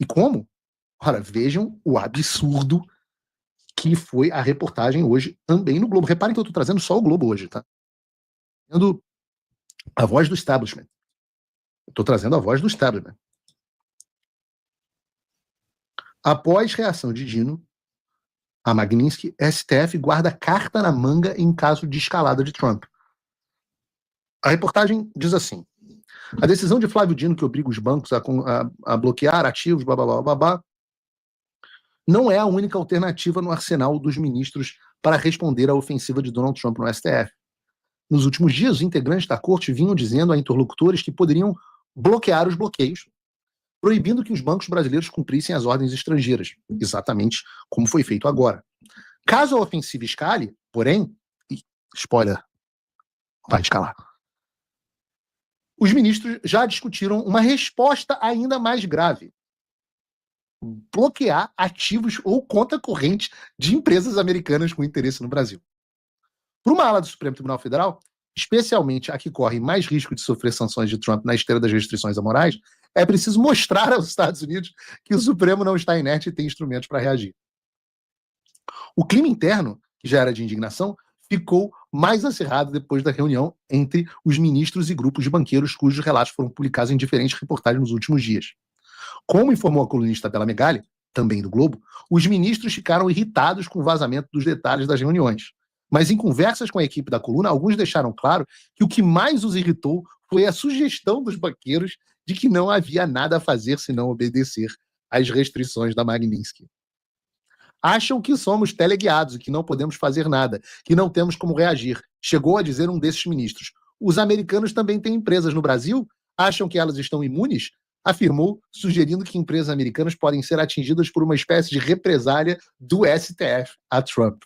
E como? Ora, vejam o absurdo que foi a reportagem hoje também no Globo. Reparem que eu estou trazendo só o Globo hoje, tá? Trazendo a voz do establishment. Estou trazendo a voz do establishment. Após reação de Dino, a Magnitsky, STF guarda carta na manga em caso de escalada de Trump. A reportagem diz assim: a decisão de Flávio Dino, que obriga os bancos a bloquear ativos, blá, blá, blá, blá, blá, não é a única alternativa no arsenal dos ministros para responder à ofensiva de Donald Trump no STF. Nos últimos dias, os integrantes da corte vinham dizendo a interlocutores que poderiam bloquear os bloqueios, proibindo que os bancos brasileiros cumprissem as ordens estrangeiras, exatamente como foi feito agora. Caso a ofensiva escale, porém, spoiler, vai escalar. Os ministros já discutiram uma resposta ainda mais grave: bloquear ativos ou conta corrente de empresas americanas com interesse no Brasil. Para uma ala do Supremo Tribunal Federal, especialmente a que corre mais risco de sofrer sanções de Trump na esteira das restrições amorais, é preciso mostrar aos Estados Unidos que o Supremo não está inerte e tem instrumentos para reagir. O clima interno, que já era de indignação, ficou mais acirrado depois da reunião entre os ministros e grupos de banqueiros cujos relatos foram publicados em diferentes reportagens nos últimos dias. Como informou a colunista Bela Megali, também do Globo, os ministros ficaram irritados com o vazamento dos detalhes das reuniões. Mas em conversas com a equipe da coluna, alguns deixaram claro que o que mais os irritou foi a sugestão dos banqueiros de que não havia nada a fazer senão obedecer às restrições da Magnitsky. Acham que somos teleguiados e que não podemos fazer nada, que não temos como reagir, chegou a dizer um desses ministros. Os americanos também têm empresas no Brasil? Acham que elas estão imunes? Afirmou, sugerindo que empresas americanas podem ser atingidas por uma espécie de represália do STF a Trump.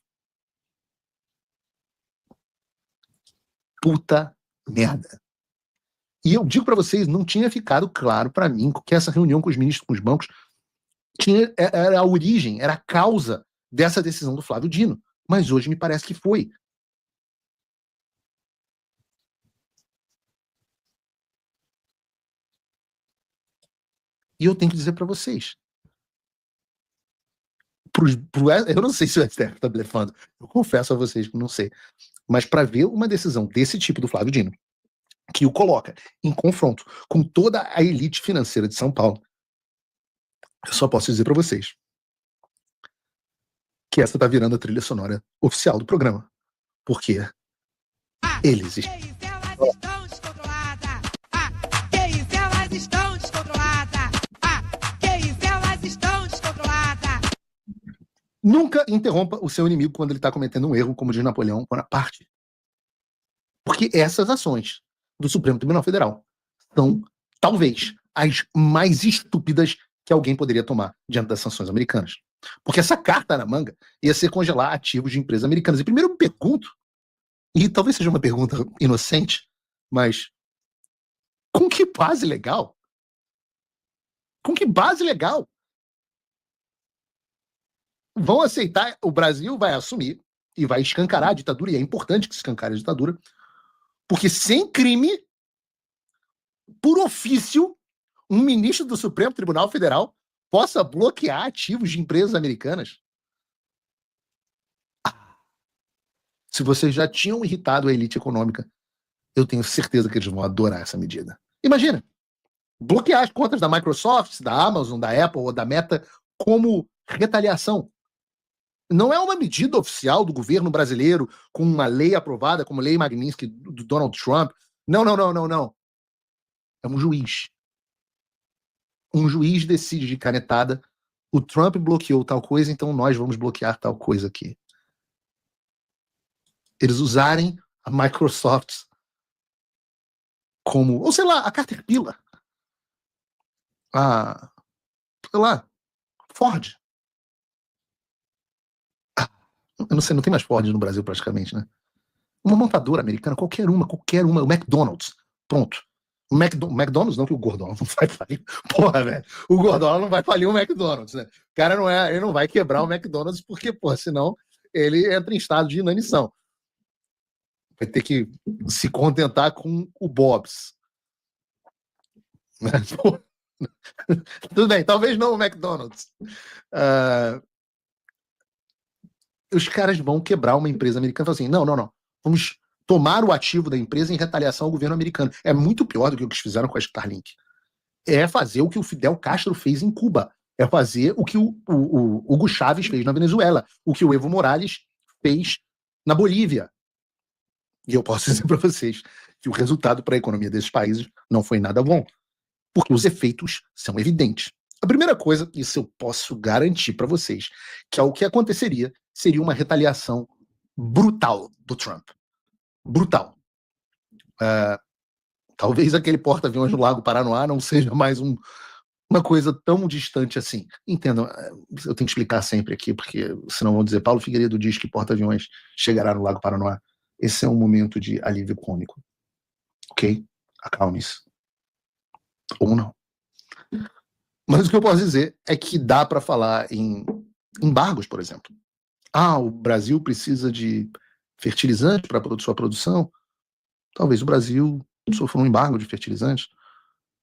Puta merda. E eu digo para vocês, não tinha ficado claro para mim que essa reunião com os ministros, com os bancos, era a origem, era a causa dessa decisão do Flávio Dino. Mas hoje me parece que foi. E eu tenho que dizer para vocês, eu não sei se o STF está blefando, eu confesso a vocês que não sei, mas para ver uma decisão desse tipo do Flávio Dino, que o coloca em confronto com toda a elite financeira de São Paulo, eu só posso dizer para vocês que essa está virando a trilha sonora oficial do programa, porque eles Nunca interrompa o seu inimigo quando ele está cometendo um erro, como diz Napoleão Bonaparte. Porque essas ações do Supremo Tribunal Federal são, talvez, as mais estúpidas que alguém poderia tomar diante das sanções americanas. Porque essa carta na manga ia ser congelar ativos de empresas americanas. E primeiro eu me pergunto, e talvez seja uma pergunta inocente, mas com que base legal? Com que base legal? Vão aceitar, o Brasil vai assumir e vai escancarar a ditadura, e é importante que se escancare a ditadura, porque sem crime, por ofício, um ministro do Supremo Tribunal Federal possa bloquear ativos de empresas americanas. Se vocês já tinham irritado a elite econômica, eu tenho certeza que eles vão adorar essa medida. Imagina, bloquear as contas da Microsoft, da Amazon, da Apple ou da Meta como retaliação. Não é uma medida oficial do governo brasileiro com uma lei aprovada, como a Lei Magnitsky do Donald Trump. Não. É um juiz. Um juiz decide de canetada: o Trump bloqueou tal coisa, então nós vamos bloquear tal coisa aqui. Eles usarem a Microsoft como, ou sei lá, a Caterpillar, sei lá, Ford. Eu não sei, não tem mais Ford no Brasil praticamente, né? Uma montadora americana, qualquer uma, o McDonald's, pronto. O McDonald's não, que o Gordola não vai falir. Porra, velho, o Gordola não vai falir o McDonald's, né? O cara ele não vai quebrar o McDonald's porque, porra, senão ele entra em estado de inanição. Vai ter que se contentar com o Bob's. Tudo bem, talvez não o McDonald's. Os caras vão quebrar uma empresa americana e falar assim, não. Vamos tomar o ativo da empresa em retaliação ao governo americano. É muito pior do que o que eles fizeram com a Starlink. É fazer o que o Fidel Castro fez em Cuba. É fazer o que o Hugo Chávez fez na Venezuela. O que o Evo Morales fez na Bolívia. E eu posso dizer para vocês que o resultado para a economia desses países não foi nada bom. Porque os efeitos são evidentes. A primeira coisa, isso eu posso garantir para vocês, que é o que aconteceria, seria uma retaliação brutal do Trump. Brutal. Talvez aquele porta-aviões no Lago Paranoá não seja mais uma coisa tão distante assim. Entendam, eu tenho que explicar sempre aqui, porque senão vão dizer, Paulo Figueiredo diz que porta-aviões chegará no Lago Paranoá. Esse é um momento de alívio cômico. Ok? Acalme-se. Ou não. Mas o que eu posso dizer é que dá para falar em embargos, por exemplo. O Brasil precisa de fertilizante para sua produção. Talvez o Brasil sofra um embargo de fertilizantes.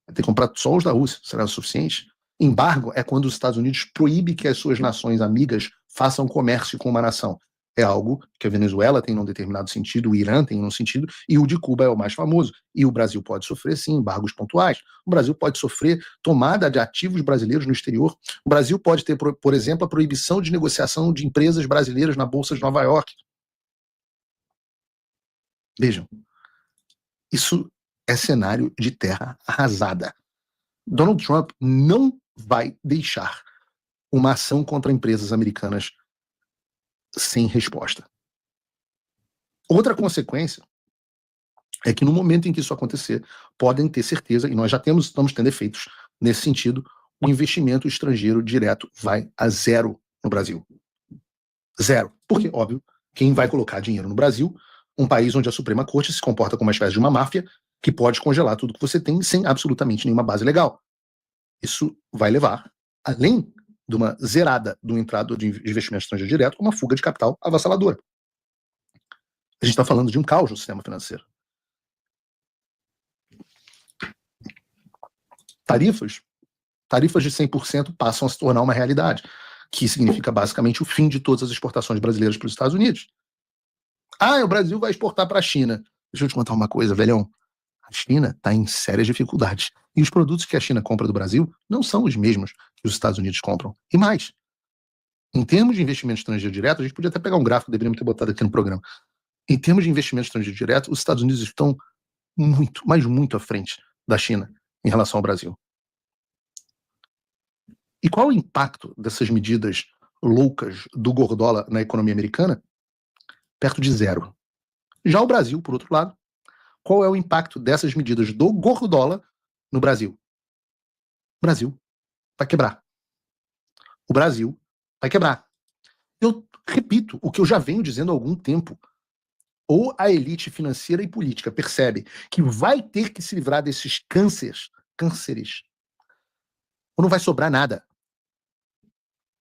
Vai ter que comprar só os da Rússia. Será o suficiente? Embargo é quando os Estados Unidos proíbe que as suas nações amigas façam comércio com uma nação. É algo que a Venezuela tem num determinado sentido, o Irã tem num sentido, e o de Cuba é o mais famoso. E o Brasil pode sofrer, sim, embargos pontuais. O Brasil pode sofrer tomada de ativos brasileiros no exterior. O Brasil pode ter, por exemplo, a proibição de negociação de empresas brasileiras na Bolsa de Nova York. Vejam, isso é cenário de terra arrasada. Donald Trump não vai deixar uma ação contra empresas americanas sem resposta. Outra consequência é que no momento em que isso acontecer, podem ter certeza, e nós já estamos tendo efeitos nesse sentido, o investimento estrangeiro direto vai a zero no Brasil. Zero. Porque, óbvio, quem vai colocar dinheiro no Brasil, um país onde a Suprema Corte se comporta como uma espécie de uma máfia que pode congelar tudo que você tem sem absolutamente nenhuma base legal. Isso vai levar, além de uma zerada do entrada de investimento estrangeiro direto, uma fuga de capital avassaladora. A gente está falando de um caos no sistema financeiro. Tarifas de 100% passam a se tornar uma realidade, que significa basicamente o fim de todas as exportações brasileiras para os Estados Unidos. O Brasil vai exportar para a China. Deixa eu te contar uma coisa, velhão. A China está em sérias dificuldades. E os produtos que a China compra do Brasil não são os mesmos que os Estados Unidos compram. E mais, em termos de investimento estrangeiro direto, a gente podia até pegar um gráfico, deveríamos ter botado aqui no programa. Em termos de investimento estrangeiro direto, os Estados Unidos estão muito, mas muito à frente da China em relação ao Brasil. E qual é o impacto dessas medidas loucas do Gordola na economia americana? Perto de zero. Já o Brasil, por outro lado, qual é o impacto dessas medidas do Gordola no Brasil? O Brasil vai quebrar. O Brasil vai quebrar. Eu repito o que eu já venho dizendo há algum tempo. Ou a elite financeira e política percebe que vai ter que se livrar desses cânceres, ou não vai sobrar nada.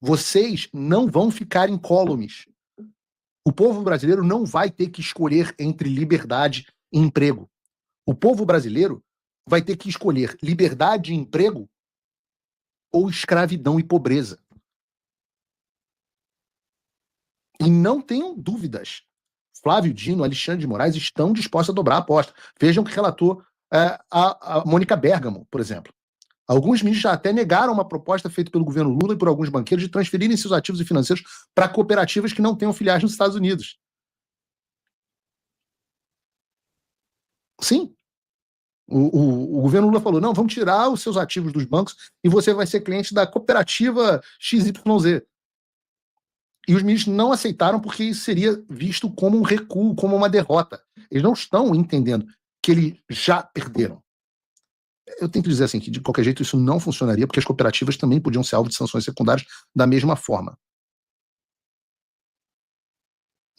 Vocês não vão ficar incólumes. O povo brasileiro não vai ter que escolher entre liberdade e emprego. O povo brasileiro vai ter que escolher liberdade e emprego ou escravidão e pobreza. E não tenham dúvidas. Flávio Dino, Alexandre de Moraes estão dispostos a dobrar a aposta. Vejam o que relatou a Mônica Bergamo, por exemplo. Alguns ministros já até negaram uma proposta feita pelo governo Lula e por alguns banqueiros de transferirem seus ativos e financeiros para cooperativas que não tenham filiais nos Estados Unidos. Sim. O governo Lula falou, não, vamos tirar os seus ativos dos bancos e você vai ser cliente da cooperativa XYZ. E os ministros não aceitaram porque isso seria visto como um recuo, como uma derrota. Eles não estão entendendo que eles já perderam. Eu tenho que dizer assim, que de qualquer jeito isso não funcionaria, porque as cooperativas também podiam ser alvo de sanções secundárias da mesma forma.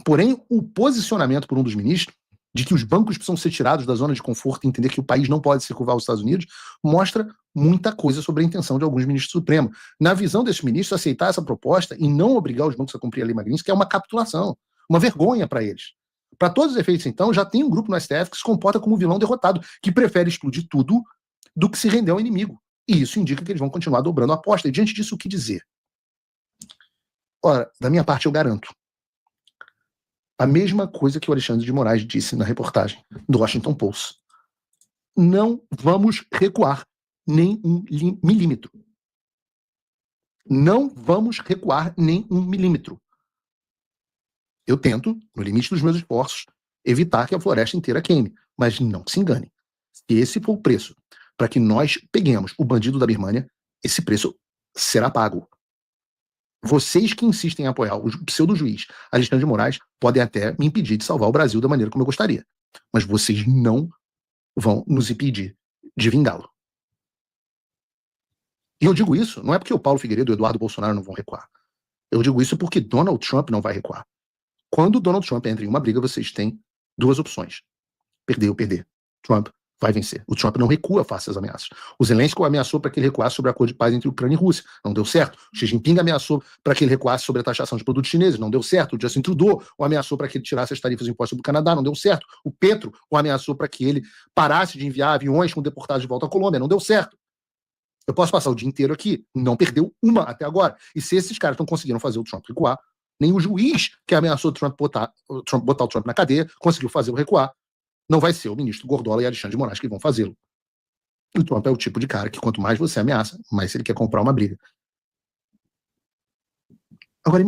Porém, o posicionamento por um dos ministros de que os bancos precisam ser tirados da zona de conforto e entender que o país não pode se curvar aos Estados Unidos, mostra muita coisa sobre a intenção de alguns ministros do Supremo. Na visão desses ministros, aceitar essa proposta e não obrigar os bancos a cumprir a lei Magnitsky é uma capitulação, uma vergonha para eles. Para todos os efeitos, então, já tem um grupo no STF que se comporta como um vilão derrotado, que prefere explodir tudo do que se render ao inimigo. E isso indica que eles vão continuar dobrando a aposta. E diante disso, o que dizer? Ora, da minha parte, eu garanto. A mesma coisa que o Alexandre de Moraes disse na reportagem do Washington Post. Não vamos recuar nem um milímetro. Não vamos recuar nem um milímetro. Eu tento, no limite dos meus esforços, evitar que a floresta inteira queime. Mas não se engane. Se esse for o preço para que nós peguemos o bandido da Birmânia, esse preço será pago. Vocês que insistem em apoiar o pseudo-juiz Alexandre de Moraes podem até me impedir de salvar o Brasil da maneira como eu gostaria. Mas vocês não vão nos impedir de vingá-lo. E eu digo isso não é porque o Paulo Figueiredo e o Eduardo Bolsonaro não vão recuar. Eu digo isso porque Donald Trump não vai recuar. Quando Donald Trump entra em uma briga, vocês têm duas opções. Perder ou perder. Trump vai vencer. O Trump não recua face às ameaças. O Zelensky ameaçou para que ele recuasse sobre o acordo de paz entre Ucrânia e Rússia. Não deu certo. O Xi Jinping ameaçou para que ele recuasse sobre a taxação de produtos chineses. Não deu certo. O Justin Trudeau o ameaçou para que ele tirasse as tarifas de impostos do Canadá. Não deu certo. O Petro o ameaçou para que ele parasse de enviar aviões com deportados de volta à Colômbia. Não deu certo. Eu posso passar o dia inteiro aqui. Não perdeu uma até agora. E se esses caras não conseguiram fazer o Trump recuar, nem o juiz que ameaçou botar o Trump na cadeia conseguiu fazê-lo recuar. Não vai ser o ministro Gordola e Alexandre de Moraes que vão fazê-lo. O Trump é o tipo de cara que quanto mais você ameaça, mais ele quer comprar uma briga. Agora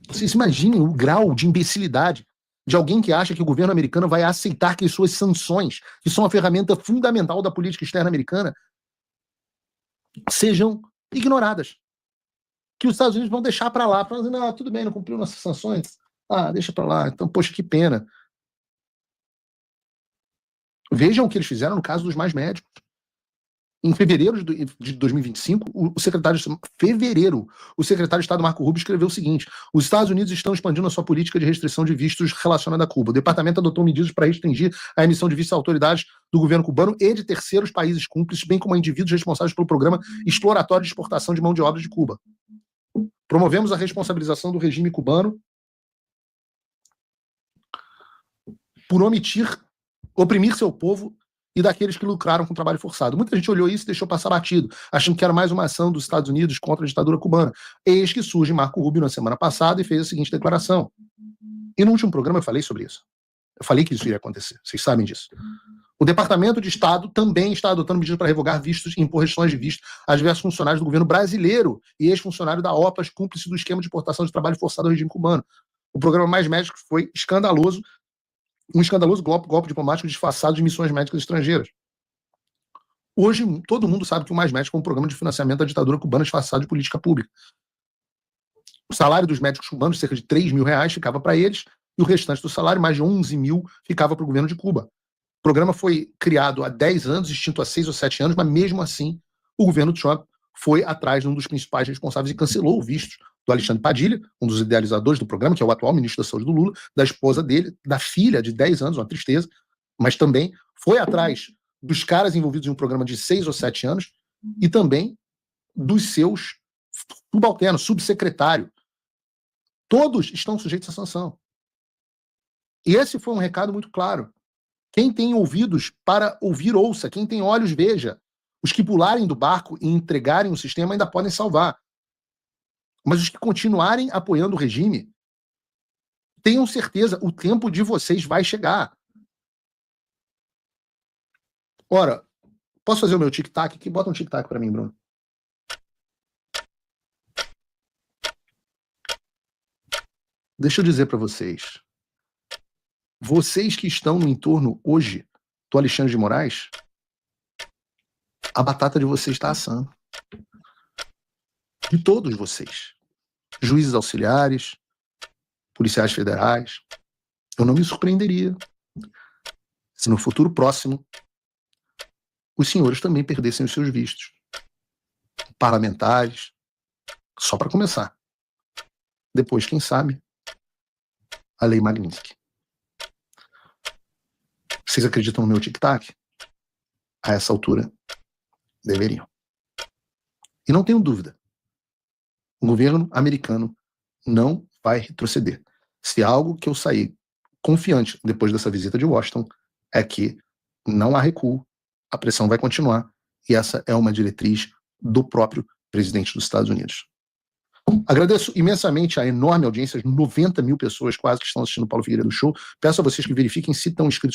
vocês imaginem o grau de imbecilidade de alguém que acha que o governo americano vai aceitar que as suas sanções, que são a ferramenta fundamental da política externa americana, sejam ignoradas. Que os Estados Unidos vão deixar para lá, para dizer, não, tudo bem, não cumpriu nossas sanções, deixa para lá, então, poxa, que pena. Vejam o que eles fizeram no caso dos mais médicos. Em fevereiro de 2025, o secretário de Estado Marco Rubio escreveu o seguinte: os Estados Unidos estão expandindo a sua política de restrição de vistos relacionada a Cuba. O departamento adotou medidas para restringir a emissão de vistos a autoridades do governo cubano e de terceiros países cúmplices, bem como a indivíduos responsáveis pelo programa exploratório de exportação de mão de obra de Cuba. Promovemos a responsabilização do regime cubano por oprimir seu povo e daqueles que lucraram com o trabalho forçado. Muita gente olhou isso e deixou passar batido, achando que era mais uma ação dos Estados Unidos contra a ditadura cubana. Eis que surge Marco Rubio na semana passada e fez a seguinte declaração. E no último programa eu falei sobre isso. Eu falei que isso iria acontecer. Vocês sabem disso. O Departamento de Estado também está adotando medidas para revogar vistos e impor restrições de visto a diversos funcionários do governo brasileiro e ex-funcionário da OPAS, cúmplice do esquema de importação de trabalho forçado ao regime cubano. O programa Mais Médicos foi escandaloso, um escandaloso golpe diplomático disfarçado de missões médicas estrangeiras. Hoje, todo mundo sabe que o Mais Médicos é um programa de financiamento da ditadura cubana disfarçado de política pública. O salário dos médicos cubanos, cerca de R$3 mil, ficava para eles, e o restante do salário, mais de 11 mil, ficava para o governo de Cuba. O programa foi criado há 10 anos, extinto há 6 ou 7 anos, mas mesmo assim, o governo Trump foi atrás de um dos principais responsáveis e cancelou o visto do Alexandre Padilha, um dos idealizadores do programa, que é o atual ministro da Saúde do Lula, da esposa dele, da filha de 10 anos, uma tristeza, mas também foi atrás dos caras envolvidos em um programa de 6 ou 7 anos e também dos seus subalternos, subsecretário. Todos estão sujeitos à sanção. E esse foi um recado muito claro. Quem tem ouvidos para ouvir, ouça. Quem tem olhos, veja. Os que pularem do barco e entregarem o sistema ainda podem salvar. Mas os que continuarem apoiando o regime, tenham certeza, o tempo de vocês vai chegar. Ora, posso fazer o meu tic-tac aqui? Bota um tic-tac para mim, Bruno. Deixa eu dizer para vocês. Vocês que estão no entorno hoje do Alexandre de Moraes, a batata de vocês está assando. De todos vocês. Juízes auxiliares, policiais federais. Eu não me surpreenderia se no futuro próximo os senhores também perdessem os seus vistos. Parlamentares, só para começar. Depois, quem sabe, a Lei Magnitsky. Vocês acreditam no meu tic-tac? A essa altura, deveriam. E não tenho dúvida, o governo americano não vai retroceder. Se algo que eu saí confiante depois dessa visita de Washington é que não há recuo, a pressão vai continuar E essa é uma diretriz do próprio presidente dos Estados Unidos. Agradeço imensamente a enorme audiência, 90 mil pessoas quase que estão assistindo o Paulo Figueiredo Show. Peço a vocês que verifiquem se estão inscritos